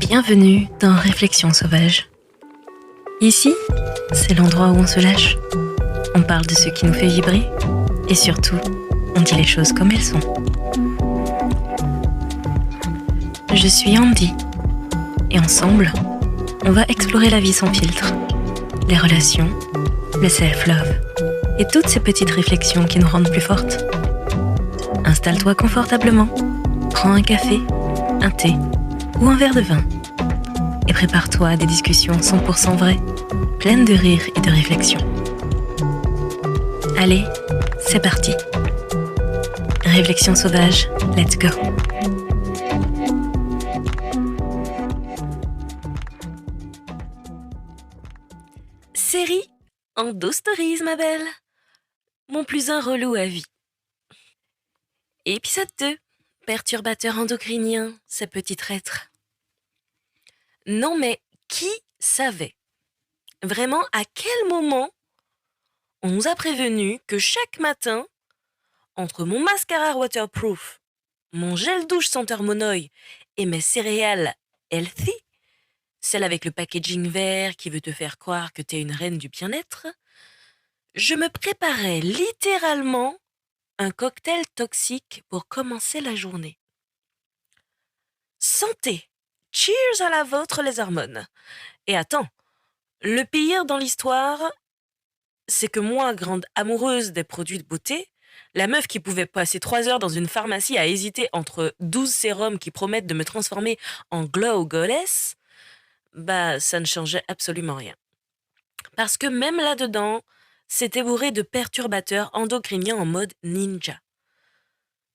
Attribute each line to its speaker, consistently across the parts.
Speaker 1: Bienvenue dans Réflexions sauvages. Ici, c'est l'endroit où on se lâche. On parle de ce qui nous fait vibrer et surtout, on dit les choses comme elles sont. Je suis Andy et ensemble, on va explorer la vie sans filtre, les relations, le self-love et toutes ces petites réflexions qui nous rendent plus fortes. Installe-toi confortablement, prends un café, un thé ou un verre de vin et prépare-toi à des discussions 100% vraies, pleines de rire et de réflexion. Allez, c'est parti. Réflexion sauvage, let's go. Série Endo Stories, ma belle. Mon plus un relou à vie. Épisode 2. Perturbateur endocrinien, ce petit traître. Non mais, qui savait? Vraiment, à quel moment on nous a prévenu que chaque matin, entre mon mascara waterproof, mon gel douche senteur Monoï et mes céréales healthy, celle avec le packaging vert qui veut te faire croire que t'es une reine du bien-être, je me préparais littéralement un cocktail toxique pour commencer la journée. Santé! Cheers à la vôtre les hormones! Et attends, le pire dans l'histoire, c'est que moi, grande amoureuse des produits de beauté, la meuf qui pouvait passer 3 heures dans une pharmacie à hésiter entre 12 sérums qui promettent de me transformer en glow goddess, bah ça ne changeait absolument rien. Parce que même là-dedans, c'était bourré de perturbateurs endocriniens en mode ninja.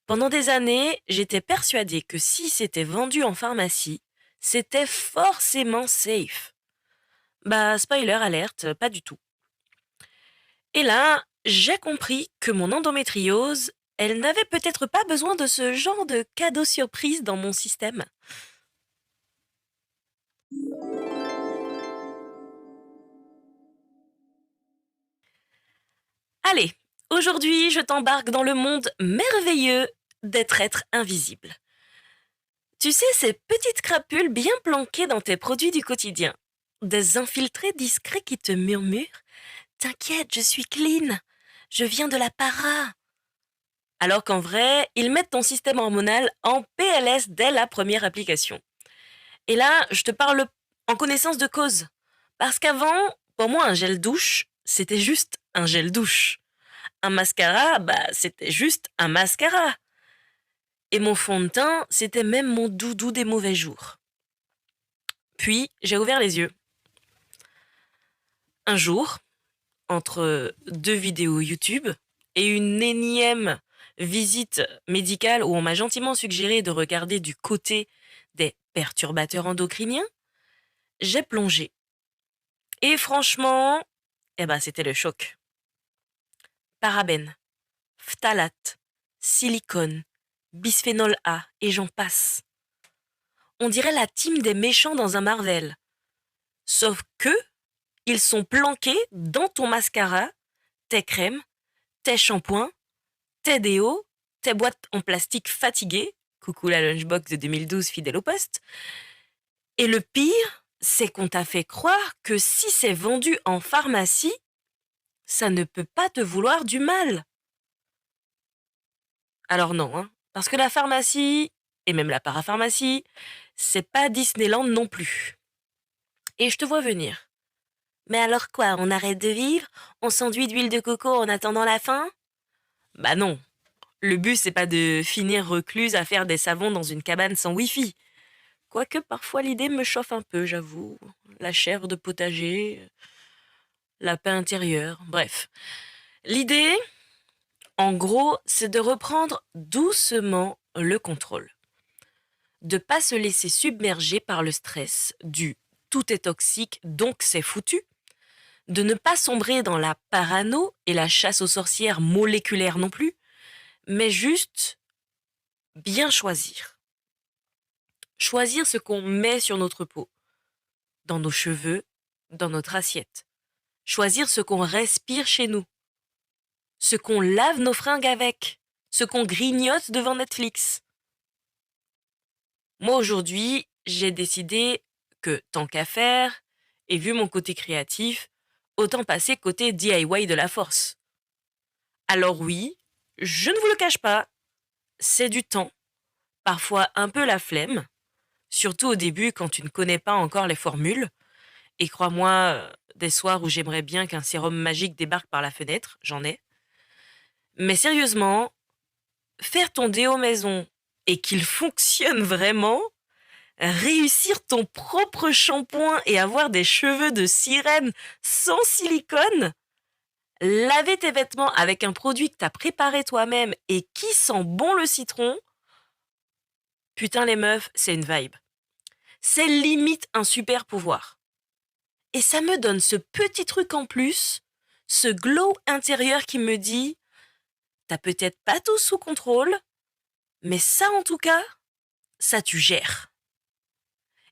Speaker 1: Pendant des années, j'étais persuadée que si c'était vendu en pharmacie, c'était forcément safe. Bah, spoiler alerte, pas du tout. Et là, j'ai compris que mon endométriose, elle n'avait peut-être pas besoin de ce genre de cadeau surprise dans mon système. Allez, aujourd'hui, je t'embarque dans le monde merveilleux des traîtres invisibles. Tu sais, ces petites crapules bien planquées dans tes produits du quotidien. Des infiltrés discrets qui te murmurent « T'inquiète, je suis clean, je viens de la para ». Alors qu'en vrai, ils mettent ton système hormonal en PLS dès la première application. Et là, je te parle en connaissance de cause. Parce qu'avant, pour moi, un gel douche, c'était juste un gel douche. Un mascara, bah, c'était juste un mascara. Et mon fond de teint, c'était même mon doudou des mauvais jours. Puis, j'ai ouvert les yeux. Un jour, entre 2 vidéos YouTube et une énième visite médicale où on m'a gentiment suggéré de regarder du côté des perturbateurs endocriniens, j'ai plongé. Et franchement, c'était le choc. Parabènes, phtalates, silicone, bisphénol A et j'en passe. On dirait la team des méchants dans un Marvel. Sauf que, ils sont planqués dans ton mascara, tes crèmes, tes shampoings, tes déos, tes boîtes en plastique fatiguées, coucou la lunchbox de 2012 fidèle au poste. Et le pire, c'est qu'on t'a fait croire que si c'est vendu en pharmacie, ça ne peut pas te vouloir du mal. Alors non, hein, parce que la pharmacie, et même la parapharmacie, c'est pas Disneyland non plus. Et je te vois venir. Mais alors quoi, on arrête de vivre? On s'enduit d'huile de coco en attendant la fin? Bah non. Le but, c'est pas de finir recluse à faire des savons dans une cabane sans wifi. Quoique parfois l'idée me chauffe un peu, j'avoue. La chèvre de potager, lapin intérieur, bref. L'idée, en gros, c'est de reprendre doucement le contrôle. De pas se laisser submerger par le stress du tout est toxique, donc c'est foutu. De ne pas sombrer dans la parano et la chasse aux sorcières moléculaires non plus, mais juste bien choisir. Choisir ce qu'on met sur notre peau, dans nos cheveux, dans notre assiette. Choisir ce qu'on respire chez nous, ce qu'on lave nos fringues avec, ce qu'on grignote devant Netflix. Moi aujourd'hui, j'ai décidé que, tant qu'à faire, et vu mon côté créatif, autant passer côté DIY de la force. Alors oui, je ne vous le cache pas, c'est du temps, parfois un peu la flemme, surtout au début quand tu ne connais pas encore les formules. Et crois-moi, des soirs où j'aimerais bien qu'un sérum magique débarque par la fenêtre, j'en ai. Mais sérieusement, faire ton déo maison et qu'il fonctionne vraiment, réussir ton propre shampoing et avoir des cheveux de sirène sans silicone, laver tes vêtements avec un produit que t'as préparé toi-même et qui sent bon le citron, putain les meufs, c'est une vibe. C'est limite un super pouvoir. Et ça me donne ce petit truc en plus, ce glow intérieur qui me dit t'as peut-être pas tout sous contrôle, mais ça en tout cas, ça tu gères.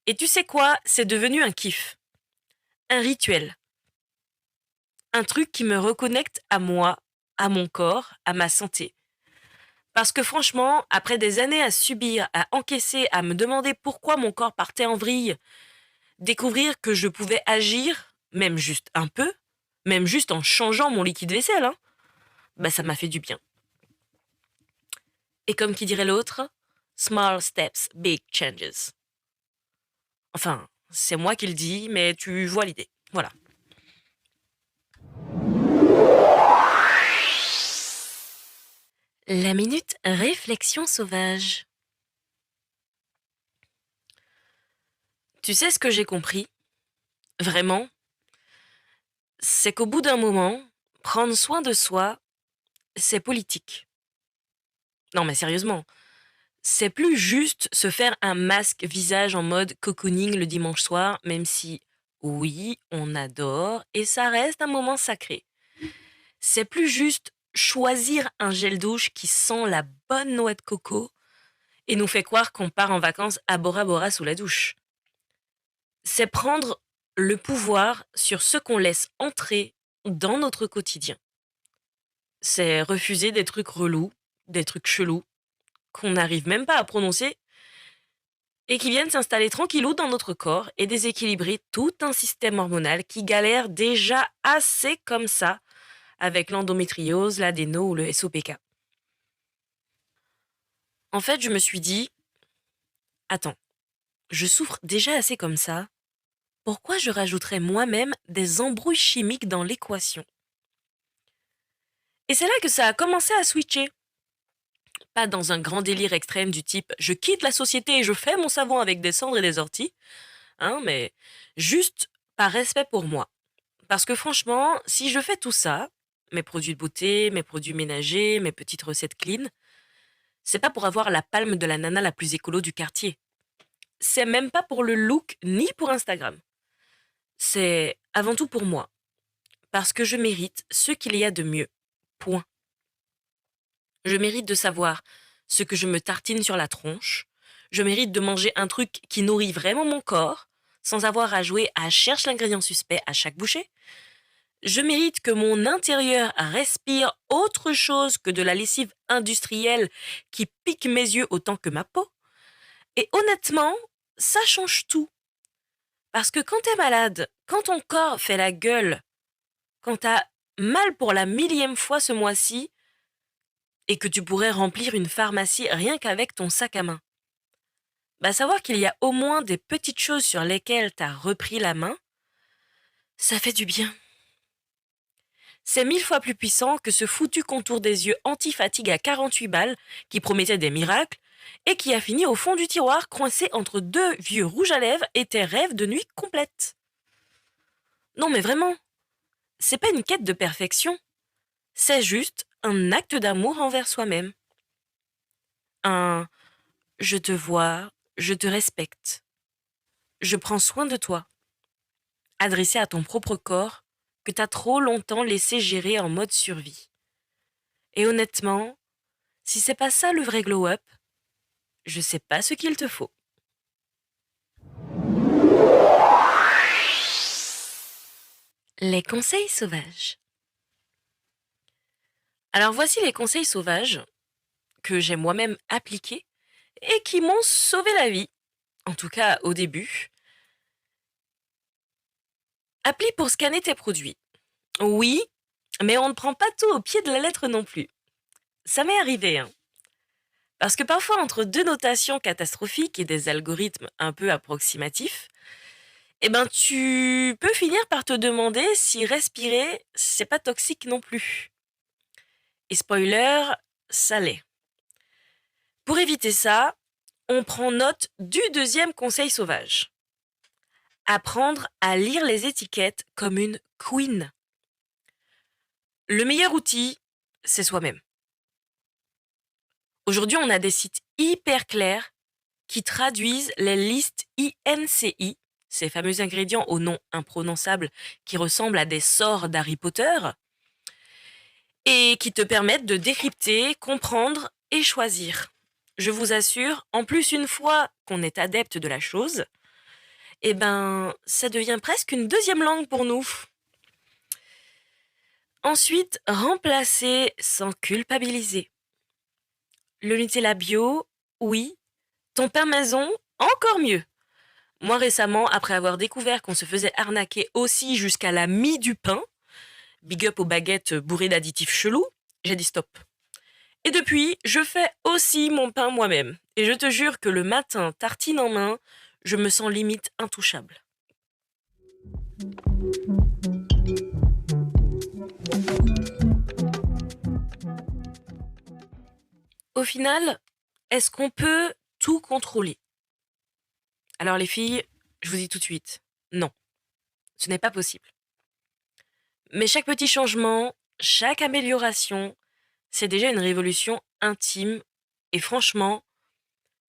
Speaker 1: Et tu sais quoi, c'est devenu un kiff, un rituel, un truc qui me reconnecte à moi, à mon corps, à ma santé. Parce que franchement, après des années à subir, à encaisser, à me demander pourquoi mon corps partait en vrille, découvrir que je pouvais agir, même juste un peu, même juste en changeant mon liquide vaisselle, hein, bah ça m'a fait du bien. Et comme qui dirait l'autre, small steps, big changes. Enfin, c'est moi qui le dis, mais tu vois l'idée. Voilà. La minute réflexion sauvage. Tu sais ce que j'ai compris, vraiment, c'est qu'au bout d'un moment, prendre soin de soi, c'est politique. Non mais sérieusement, c'est plus juste se faire un masque visage en mode cocooning le dimanche soir, même si, oui, on adore, et ça reste un moment sacré. C'est plus juste choisir un gel douche qui sent la bonne noix de coco et nous fait croire qu'on part en vacances à Bora Bora sous la douche. C'est prendre le pouvoir sur ce qu'on laisse entrer dans notre quotidien. C'est refuser des trucs relous, des trucs chelous, qu'on n'arrive même pas à prononcer et qui viennent s'installer tranquillou dans notre corps et déséquilibrer tout un système hormonal qui galère déjà assez comme ça avec l'endométriose, l'adéno ou le SOPK. En fait, je me suis dit, attends, je souffre déjà assez comme ça, pourquoi je rajouterais moi-même des embrouilles chimiques dans l'équation? Et c'est là que ça a commencé à switcher. Pas dans un grand délire extrême du type je quitte la société et je fais mon savon avec des cendres et des orties, hein, mais juste par respect pour moi. Parce que franchement, si je fais tout ça, mes produits de beauté, mes produits ménagers, mes petites recettes clean, c'est pas pour avoir la palme de la nana la plus écolo du quartier. C'est même pas pour le look ni pour Instagram. C'est avant tout pour moi. Parce que je mérite ce qu'il y a de mieux. Point. Je mérite de savoir ce que je me tartine sur la tronche. Je mérite de manger un truc qui nourrit vraiment mon corps, sans avoir à jouer à cherche l'ingrédient suspect à chaque bouchée. Je mérite que mon intérieur respire autre chose que de la lessive industrielle qui pique mes yeux autant que ma peau. Et honnêtement, ça change tout. Parce que quand t'es malade, quand ton corps fait la gueule, quand t'as mal pour la millième fois ce mois-ci, et que tu pourrais remplir une pharmacie rien qu'avec ton sac à main, bah savoir qu'il y a au moins des petites choses sur lesquelles t'as repris la main, ça fait du bien. C'est 1000 fois plus puissant que ce foutu contour des yeux anti-fatigue à 48 balles qui promettait des miracles et qui a fini au fond du tiroir coincé entre deux vieux rouges à lèvres et tes rêves de nuit complète. Non mais vraiment, c'est pas une quête de perfection, c'est juste un acte d'amour envers soi-même. Un je te vois, je te respecte, je prends soin de toi, adressé à ton propre corps que t'as trop longtemps laissé gérer en mode survie. Et honnêtement, si c'est pas ça le vrai glow-up, je sais pas ce qu'il te faut. Les conseils sauvages. Alors voici les conseils sauvages que j'ai moi-même appliqués et qui m'ont sauvé la vie. en tout cas au début. Appli pour scanner tes produits. Oui, mais on ne prend pas tout au pied de la lettre non plus. Ça m'est arrivé, hein. Parce que parfois, entre deux notations catastrophiques et des algorithmes un peu approximatifs, eh ben, tu peux finir par te demander si respirer, c'est pas toxique non plus. Et spoiler, ça l'est. Pour éviter ça, on prend note du deuxième conseil sauvage. Apprendre à lire les étiquettes comme une queen. Le meilleur outil, c'est soi-même. Aujourd'hui, on a des sites hyper clairs qui traduisent les listes INCI, ces fameux ingrédients au nom imprononçable qui ressemblent à des sorts d'Harry Potter, et qui te permettent de décrypter, comprendre et choisir. Je vous assure, en plus, une fois qu'on est adepte de la chose, eh ben, ça devient presque une deuxième langue pour nous. Ensuite, remplacer sans culpabiliser. Le Nutella bio, oui. Ton pain maison, encore mieux. Moi récemment, après avoir découvert qu'on se faisait arnaquer aussi jusqu'à la mie du pain, big up aux baguettes bourrées d'additifs chelous, j'ai dit stop. Et depuis, je fais aussi mon pain moi-même. Et je te jure que le matin, tartine en main, je me sens limite intouchable. Au final, est-ce qu'on peut tout contrôler? Alors les filles, je vous dis tout de suite, non, ce n'est pas possible. Mais chaque petit changement, chaque amélioration, c'est déjà une révolution intime. Et franchement,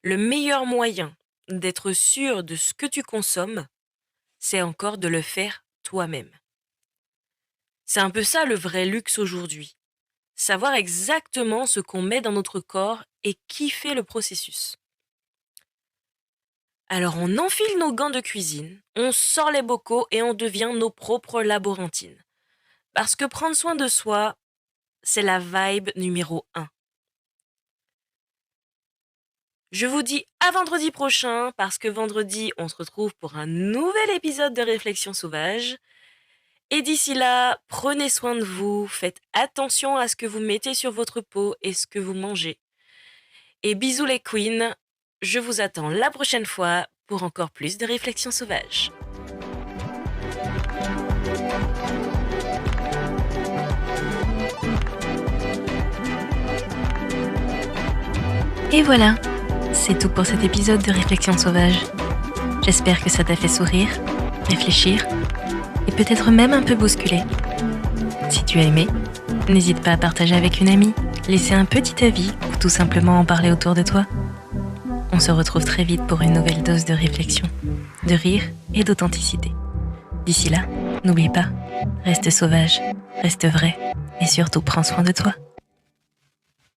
Speaker 1: le meilleur moyen d'être sûr de ce que tu consommes, c'est encore de le faire toi-même. C'est un peu ça le vrai luxe aujourd'hui. Savoir exactement ce qu'on met dans notre corps et qui fait le processus. Alors on enfile nos gants de cuisine, on sort les bocaux et on devient nos propres laborantines. Parce que prendre soin de soi, c'est la vibe numéro 1. Je vous dis à vendredi prochain, parce que vendredi, on se retrouve pour un nouvel épisode de Réflexion sauvage. Et d'ici là, prenez soin de vous, faites attention à ce que vous mettez sur votre peau et ce que vous mangez. Et bisous les queens, je vous attends la prochaine fois pour encore plus de Réflexion sauvage.
Speaker 2: Et voilà, c'est tout pour cet épisode de Réflexion sauvage. J'espère que ça t'a fait sourire, réfléchir et peut-être même un peu bousculer. Si tu as aimé, n'hésite pas à partager avec une amie, laisser un petit avis ou tout simplement en parler autour de toi. On se retrouve très vite pour une nouvelle dose de réflexion, de rire et d'authenticité. D'ici là, n'oublie pas, reste sauvage, reste vrai et surtout prends soin de toi.